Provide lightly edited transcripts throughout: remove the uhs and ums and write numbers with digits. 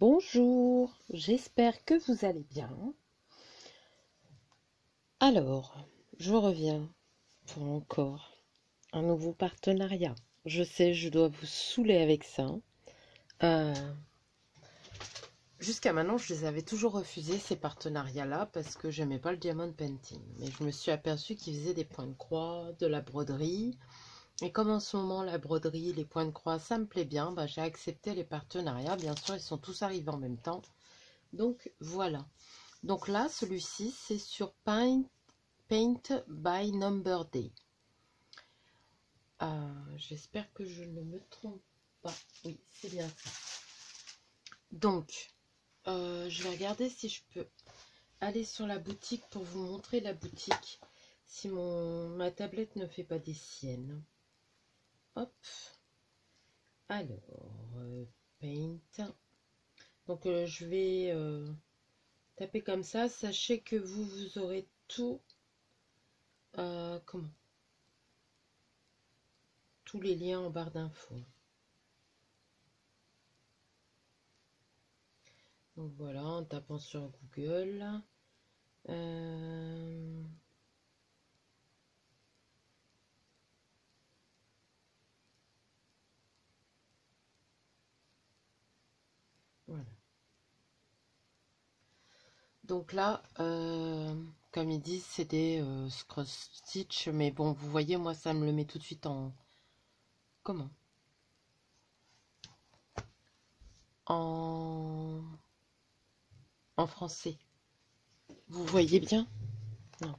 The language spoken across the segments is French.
Bonjour, j'espère que vous allez bien. Alors, je reviens pour encore un nouveau partenariat. Je sais, je dois vous saouler avec ça. Euh, Jusqu'à maintenant, je les avais toujours refusés, ces partenariats-là, parce que j'aimais pas le diamond painting. Mais je me suis aperçue qu'ils faisaient des points de croix, de la broderie. Et comme en ce moment, la broderie, les points de croix, ça me plaît bien, bah, j'ai accepté les partenariats. Bien sûr, ils sont tous arrivés en même temps. Donc, voilà. Donc là, celui-ci, c'est sur Paint by Number Day. J'espère que je ne me trompe pas. Oui, c'est bien ça. Donc, je vais regarder si je peux aller sur la boutique pour vous montrer la boutique. Si ma tablette ne fait pas des siennes. Hop. Alors, Paint. Donc, je vais taper comme ça. Sachez que vous aurez tout. Comment? Tous les liens en barre d'infos. Donc voilà, en tapant sur Google. Voilà. Donc là, comme ils disent, c'est des cross stitch, mais bon, vous voyez, moi, ça me le met tout de suite en... Comment? En français. Vous voyez bien? Non.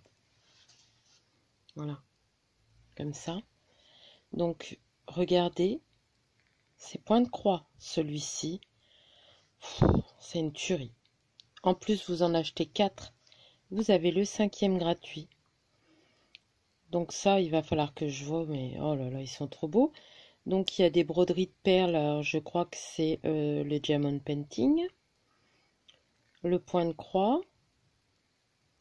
Voilà. Comme ça. Donc, regardez. C'est point de croix, celui-ci. C'est une tuerie. En plus, vous en achetez 4. Vous avez le 5e gratuit. Donc ça, il va falloir que je vois, mais oh là là, ils sont trop beaux. Donc il y a des broderies de perles, alors je crois que c'est le diamond painting. Le point de croix.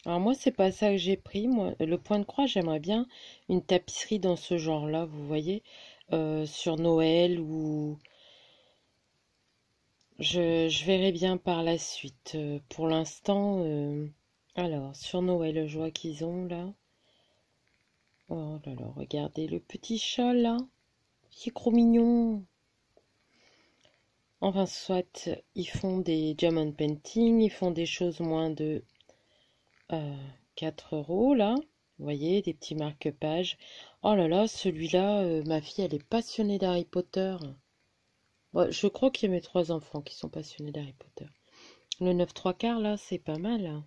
Alors moi, c'est pas ça que j'ai pris. Moi, le point de croix, j'aimerais bien une tapisserie dans ce genre-là, vous voyez, sur Noël ou... Je verrai bien par la suite. Pour l'instant, alors, sur Noël, je vois qu'ils ont là. Oh là là, regardez le petit chat là. Il est trop mignon. Enfin, soit ils font des diamond painting, ils font des choses moins de 4 € là. Vous voyez, des petits marque-pages. Oh là là, celui-là, ma fille, elle est passionnée d'Harry Potter. Bon, je crois qu'il y a mes 3 enfants qui sont passionnés d'Harry Potter. Le 9 3/4 là, c'est pas mal. Hein.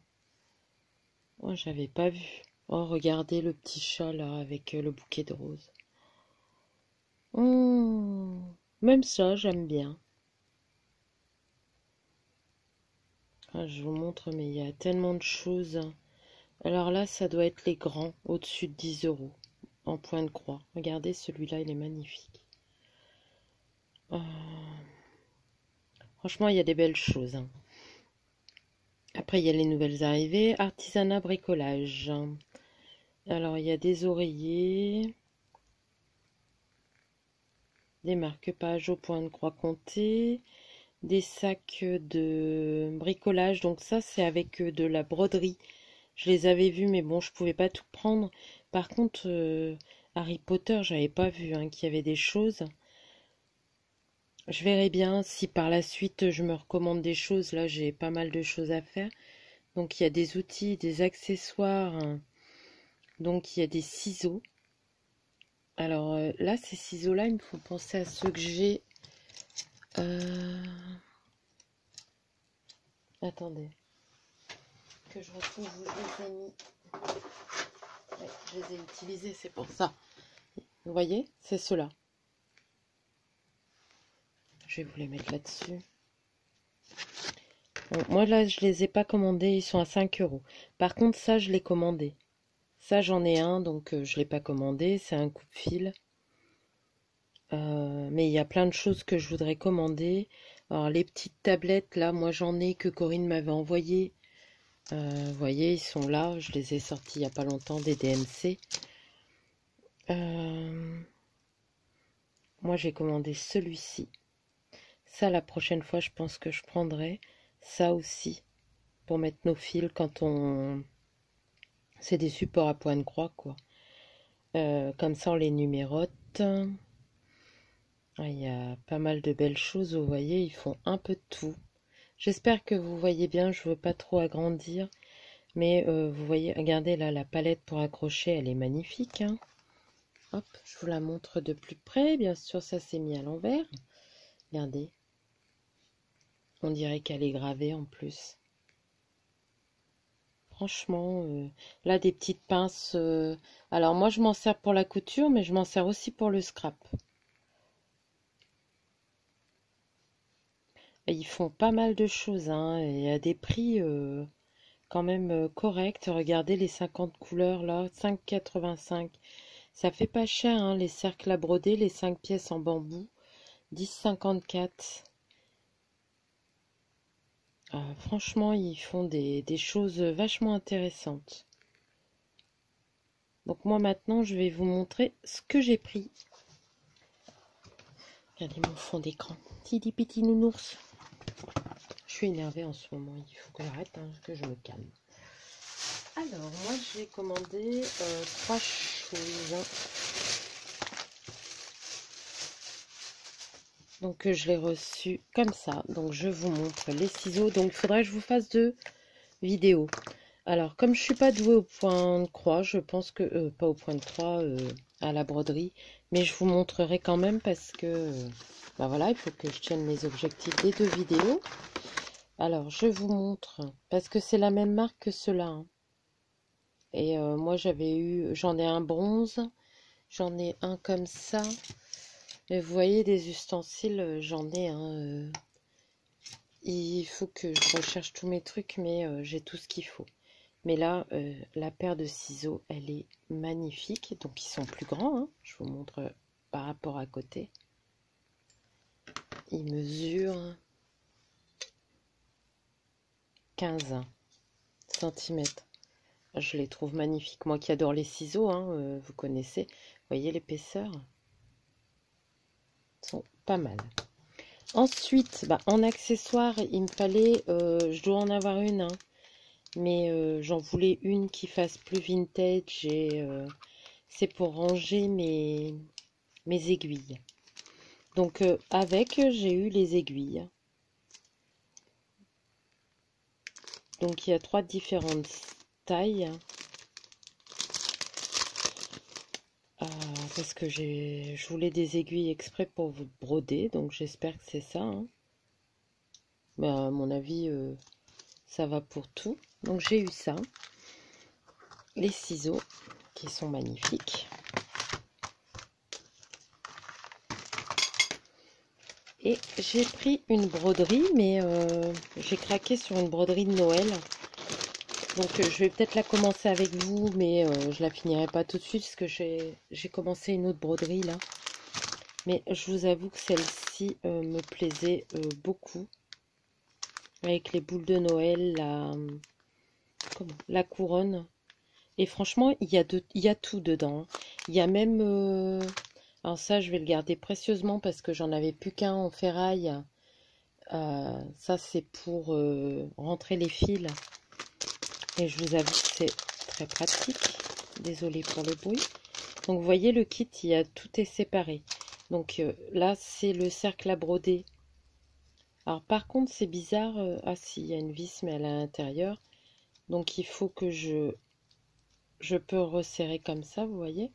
Oh, j'avais pas vu. Oh, regardez le petit chat là avec le bouquet de roses. Même ça, j'aime bien. Ah, je vous montre, mais il y a tellement de choses. Alors là, ça doit être les grands, au-dessus de 10 € en point de croix. Regardez, celui-là, il est magnifique. Euh, Franchement, il y a des belles choses. Hein. Après, il y a les nouvelles arrivées. Artisanat bricolage. Alors, il y a des oreillers. Des marque-pages au point de croix compté. Des sacs de bricolage. Donc ça, c'est avec de la broderie. Je les avais vus, mais bon, je pouvais pas tout prendre. Par contre, Harry Potter, j'avais pas vu hein, qu'il y avait des choses. Je verrai bien si par la suite je me recommande des choses. Là, j'ai pas mal de choses à faire. Donc, il y a des outils, des accessoires. Hein. Donc, il y a des ciseaux. Alors là, ces ciseaux-là, il me faut penser à ceux que j'ai. Attendez. Que je retrouve où je les ai mis. Ouais, je les ai utilisés, c'est pour ça. Vous voyez, c'est ceux-là. Je vais vous les mettre là-dessus. Bon, moi, là, je les ai pas commandés. Ils sont à 5 €. Par contre, ça, je l'ai commandé. Ça, j'en ai un, donc je ne l'ai pas commandé. C'est un coupe-fil. Mais il y a plein de choses que je voudrais commander. Alors, les petites tablettes, là, moi, j'en ai que Corinne m'avait envoyé. Vous voyez, ils sont là. Je les ai sortis il n'y a pas longtemps des DMC. Moi, j'ai commandé celui-ci. Ça, la prochaine fois, je pense que je prendrai ça aussi pour mettre nos fils quand on... C'est des supports à point de croix, quoi. Comme ça, on les numérote. Il y a pas mal de belles choses, vous voyez, ils font un peu de tout. J'espère que vous voyez bien, je veux pas trop agrandir. Mais vous voyez, regardez là, la palette pour accrocher, elle est magnifique, hein. Hop, je vous la montre de plus près. Bien sûr, ça s'est mis à l'envers. Regardez. On dirait qu'elle est gravée en plus. Franchement, là, des petites pinces. Alors, moi, je m'en sers pour la couture, mais je m'en sers aussi pour le scrap. Et ils font pas mal de choses, hein, et à des prix quand même corrects. Regardez les 50 couleurs, là, 5,85. Ça fait pas cher, hein, les cercles à broder, les 5 pièces en bambou. 10,54. Franchement, ils font des choses vachement intéressantes. Donc moi maintenant, je vais vous montrer ce que j'ai pris. Regardez mon fond d'écran. Petit petit nounours. Je suis énervée en ce moment. Il faut que j'arrête, hein, que je me calme. Alors, moi, j'ai commandé 3 choses. Donc, je l'ai reçu comme ça. Donc, je vous montre les ciseaux. Donc, il faudrait que je vous fasse 2 vidéos. Alors, comme je suis pas douée au point de croix, je pense que... pas au point de croix, à la broderie. Mais je vous montrerai quand même parce que... bah voilà, il faut que je tienne mes objectifs des 2 vidéos. Alors, je vous montre. Parce que c'est la même marque que ceux-là, hein. Et moi, j'en ai un bronze. J'en ai un comme ça. Mais vous voyez, des ustensiles, j'en ai un... il faut que je recherche tous mes trucs, mais j'ai tout ce qu'il faut. Mais là, la paire de ciseaux, elle est magnifique. Donc, ils sont plus grands, hein. Je vous montre par rapport à côté. Ils mesurent 15 centimètres. Je les trouve magnifiques. Moi qui adore les ciseaux, hein, vous connaissez. Vous voyez l'épaisseur? Ils sont pas mal. Ensuite, bah, en accessoire, il me fallait... je dois en avoir une, hein. Mais j'en voulais une qui fasse plus vintage et c'est pour ranger mes aiguilles. Donc j'ai eu les aiguilles. Donc il y a 3 différentes tailles. Parce que je voulais des aiguilles exprès pour vous broder. Donc j'espère que c'est ça, hein. Bah, à mon avis, ça va pour tout. Donc j'ai eu ça. Les ciseaux qui sont magnifiques. Et j'ai pris une broderie, mais j'ai craqué sur une broderie de Noël. Donc je vais peut-être la commencer avec vous, mais je la finirai pas tout de suite parce que j'ai commencé une autre broderie là. Mais je vous avoue que celle-ci me plaisait beaucoup. Avec les boules de Noël, la couronne. Et franchement, il y a tout dedans, hein. Il y a même... alors ça, je vais le garder précieusement parce que j'en avais plus qu'un en ferraille. Ça, c'est pour rentrer les fils. Et je vous avoue que c'est très pratique. Désolée pour le bruit. Donc, vous voyez, le kit, tout est séparé. Donc là, c'est le cercle à broder. Alors, par contre, c'est bizarre. Ah, si, il y a une vis, mais à l'intérieur. Donc, il faut que je peux resserrer comme ça, vous voyez.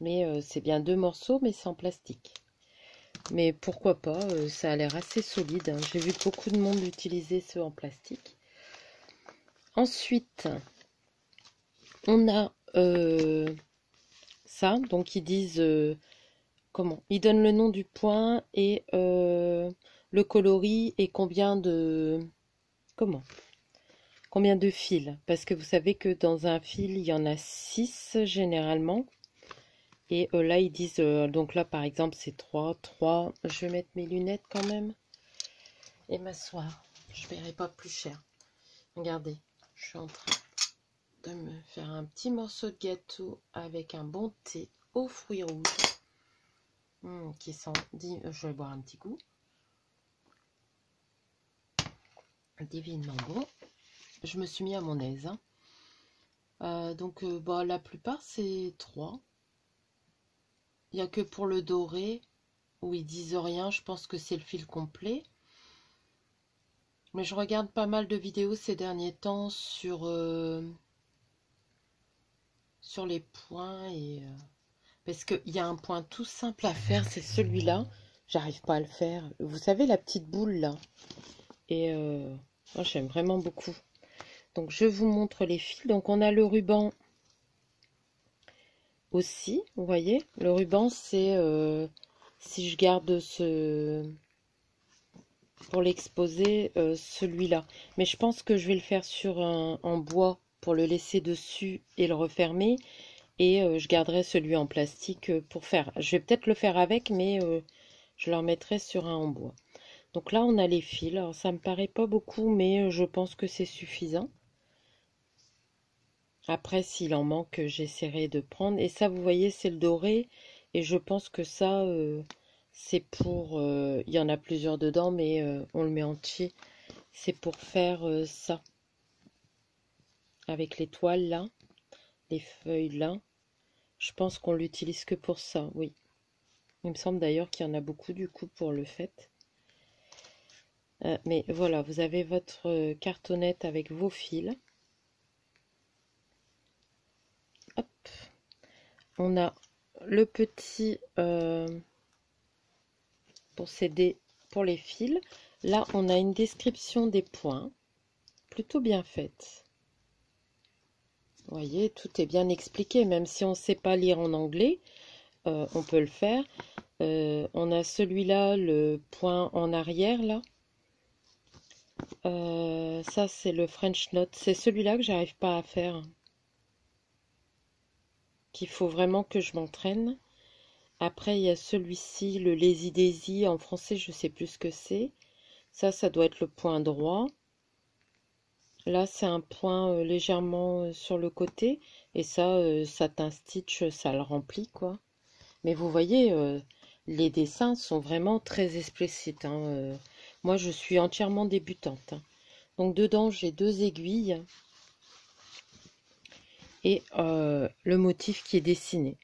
Mais c'est bien 2 morceaux, mais c'est en plastique. Mais pourquoi pas, ça a l'air assez solide, hein. J'ai vu beaucoup de monde utiliser ceux en plastique. Ensuite, on a ça, donc ils disent comment? Ils donnent le nom du point et le coloris et combien de combien de fils. Parce que vous savez que dans un fil, il y en a 6 généralement. Et là, ils disent, donc là, par exemple, c'est 3. Je vais mettre mes lunettes quand même. Et m'asseoir. Je ne paierai pas plus cher. Regardez, je suis en train de me faire un petit morceau de gâteau avec un bon thé aux fruits rouges. qui sent, je vais boire un petit coup, divinement bon. Je me suis mis à mon aise. Hein. Donc, bah, la plupart, c'est 3. Il n'y a que pour le doré, où ils disent rien, je pense que c'est le fil complet. Mais je regarde pas mal de vidéos ces derniers temps sur les points et parce qu'il y a un point tout simple à faire, c'est celui-là. J'arrive pas à le faire. Vous savez la petite boule là. Et moi j'aime vraiment beaucoup. Donc je vous montre les fils. Donc on a le ruban aussi. Vous voyez, le ruban c'est si je garde ce pour l'exposer celui-là. Mais je pense que je vais le faire sur en bois pour le laisser dessus et le refermer. Et je garderai celui en plastique pour faire. Je vais peut-être le faire avec, mais je le remettrai sur un en bois. Donc là, on a les fils. Alors, ça me paraît pas beaucoup, mais je pense que c'est suffisant. Après, s'il en manque, j'essaierai de prendre. Et ça, vous voyez, c'est le doré. Et je pense que ça, c'est pour... il y en a plusieurs dedans, mais on le met entier. C'est pour faire ça. Avec les toiles là, les feuilles là. Je pense qu'on l'utilise que pour ça, oui. Il me semble d'ailleurs qu'il y en a beaucoup du coup pour le fait. Mais voilà, vous avez votre cartonnette avec vos fils. Hop. On a le petit pour s'aider pour les fils. Là, on a une description des points. Plutôt bien faite. Vous voyez, tout est bien expliqué. Même si on ne sait pas lire en anglais, on peut le faire. On a celui-là, le point en arrière, là. Ça, c'est le French Knot. C'est celui-là que j'arrive pas à faire. Qu'il faut vraiment que je m'entraîne. Après, il y a celui-ci, le Lazy Daisy. En français, je sais plus ce que c'est. Ça doit être le point droit. Là, c'est un point légèrement sur le côté. Et ça, satin stitch, ça le remplit, quoi. Mais vous voyez, les dessins sont vraiment très explicites. Hein. Moi, je suis entièrement débutante. Hein. Donc, dedans, j'ai 2 aiguilles. Et le motif qui est dessiné.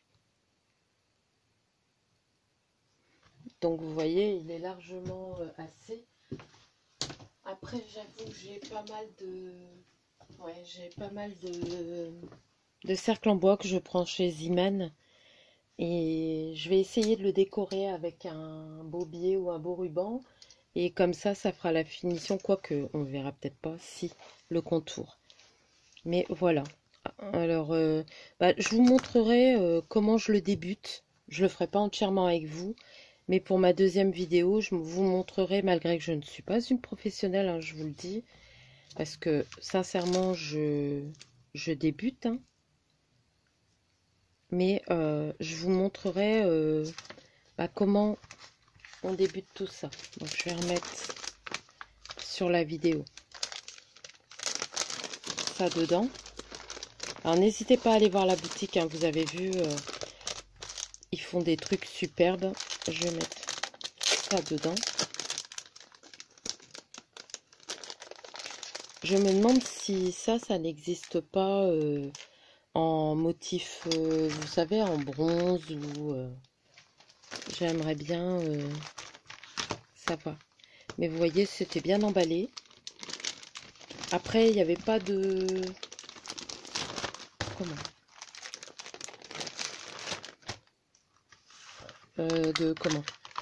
Donc, vous voyez, il est largement assez. Après, j'avoue que j'ai pas mal de... Ouais, j'ai pas mal de cercles en bois que je prends chez Ziman. Et je vais essayer de le décorer avec un beau biais ou un beau ruban. Et comme ça fera la finition, quoique on ne verra peut-être pas si le contour. Mais voilà. Alors, je vous montrerai comment je le débute. Je le ferai pas entièrement avec vous. Mais pour ma deuxième vidéo, je vous montrerai, malgré que je ne suis pas une professionnelle, hein, je vous le dis. Parce que, sincèrement, je débute. Hein. Mais je vous montrerai comment on débute tout ça. Donc, je vais remettre sur la vidéo ça dedans. Alors, n'hésitez pas à aller voir la boutique. Hein, vous avez vu, ils font des trucs superbes. Je vais mettre ça dedans. Je me demande si ça n'existe pas en motif, vous savez, en bronze ou... j'aimerais bien savoir. Mais vous voyez, c'était bien emballé. Après, il n'y avait pas de... Comment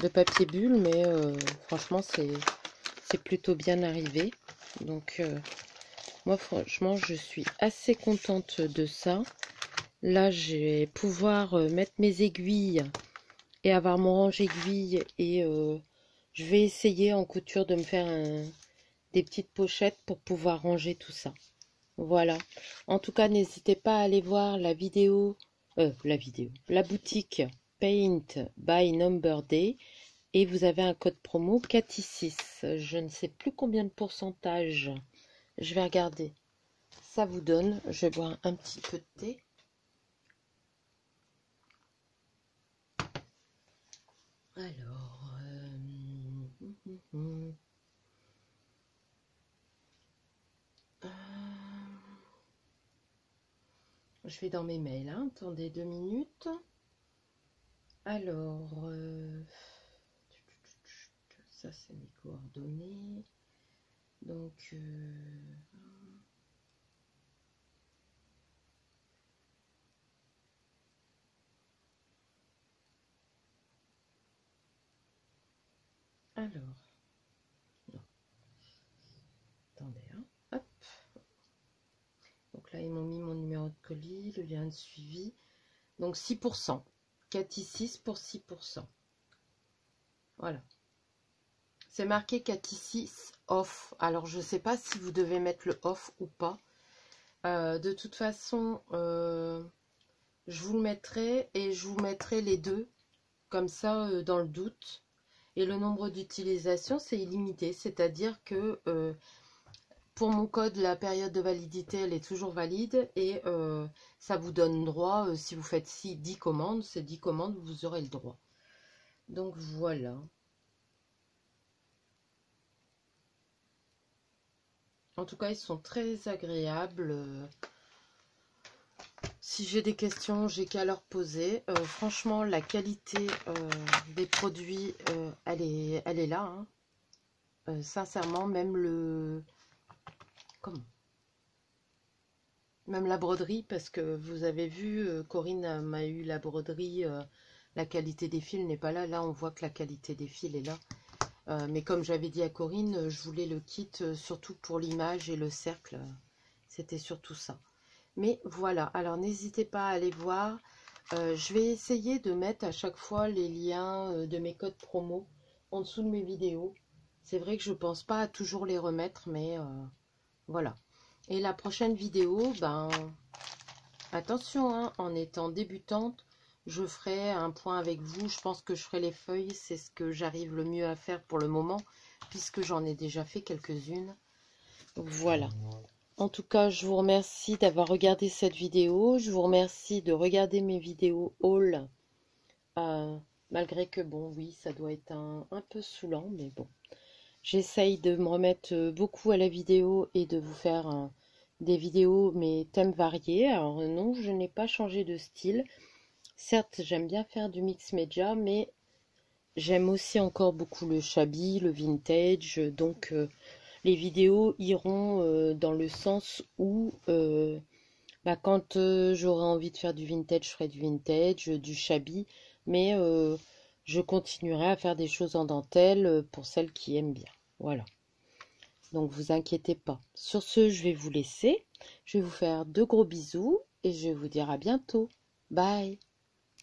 de papier bulle, mais franchement, c'est plutôt bien arrivé. Donc, moi, franchement, je suis assez contente de ça. Là, je vais pouvoir mettre mes aiguilles et avoir mon range aiguille. Et je vais essayer en couture de me faire des petites pochettes pour pouvoir ranger tout ça. Voilà. En tout cas, n'hésitez pas à aller voir la boutique Paint by Number Day. Et vous avez un code promo Cathy6. Je ne sais plus combien de pourcentage. Je vais regarder. Ça vous donne. Je vais boire un petit peu de thé. Alors, je vais dans mes mails, hein. Attendez 2 minutes. Alors, ça c'est mes coordonnées. Donc, alors, non. Attendez, hein. Hop. Donc là, ils m'ont mis mon numéro de colis, le lien de suivi. Donc 6%. Catis6 pour 6%. Voilà. C'est marqué Catis6 off. Alors, je ne sais pas si vous devez mettre le off ou pas. De toute façon, je vous le mettrai et je vous mettrai les deux. Comme ça, dans le doute. Et le nombre d'utilisations, c'est illimité. C'est-à-dire que pour mon code, la période de validité, elle est toujours valide. Et ça vous donne droit, si vous faites 10 commandes, c'est 10 commandes, vous aurez le droit. Donc voilà. En tout cas, ils sont très agréables. Si j'ai des questions, j'ai qu'à leur poser. Franchement, la qualité des produits, elle est là. Hein. Sincèrement, même même la broderie, parce que vous avez vu, Corinne m'a eu la broderie. La qualité des fils n'est pas là. Là, on voit que la qualité des fils est là. Mais comme j'avais dit à Corinne, je voulais le kit surtout pour l'image et le cercle. C'était surtout ça. Mais voilà, alors n'hésitez pas à aller voir. Je vais essayer de mettre à chaque fois les liens de mes codes promo en dessous de mes vidéos. C'est vrai que je ne pense pas à toujours les remettre, mais voilà. Et la prochaine vidéo, ben attention, hein, en étant débutante, je ferai un point avec vous. Je pense que je ferai les feuilles. C'est ce que j'arrive le mieux à faire pour le moment, puisque j'en ai déjà fait quelques-unes. Voilà. En tout cas, je vous remercie d'avoir regardé cette vidéo. Je vous remercie de regarder mes vidéos haul. Malgré que, bon, oui, ça doit être un peu saoulant, mais bon. J'essaye de me remettre beaucoup à la vidéo et de vous faire des vidéos, mais thèmes variés. Alors non, je n'ai pas changé de style. Certes, j'aime bien faire du mix média, mais j'aime aussi encore beaucoup le shabby, le vintage. Donc, les vidéos iront dans le sens où, quand j'aurai envie de faire du vintage, je ferai du vintage, du shabby. Mais je continuerai à faire des choses en dentelle pour celles qui aiment bien. Voilà. Donc, vous inquiétez pas. Sur ce, je vais vous laisser. Je vais vous faire de gros bisous et je vais vous dire à bientôt. Bye!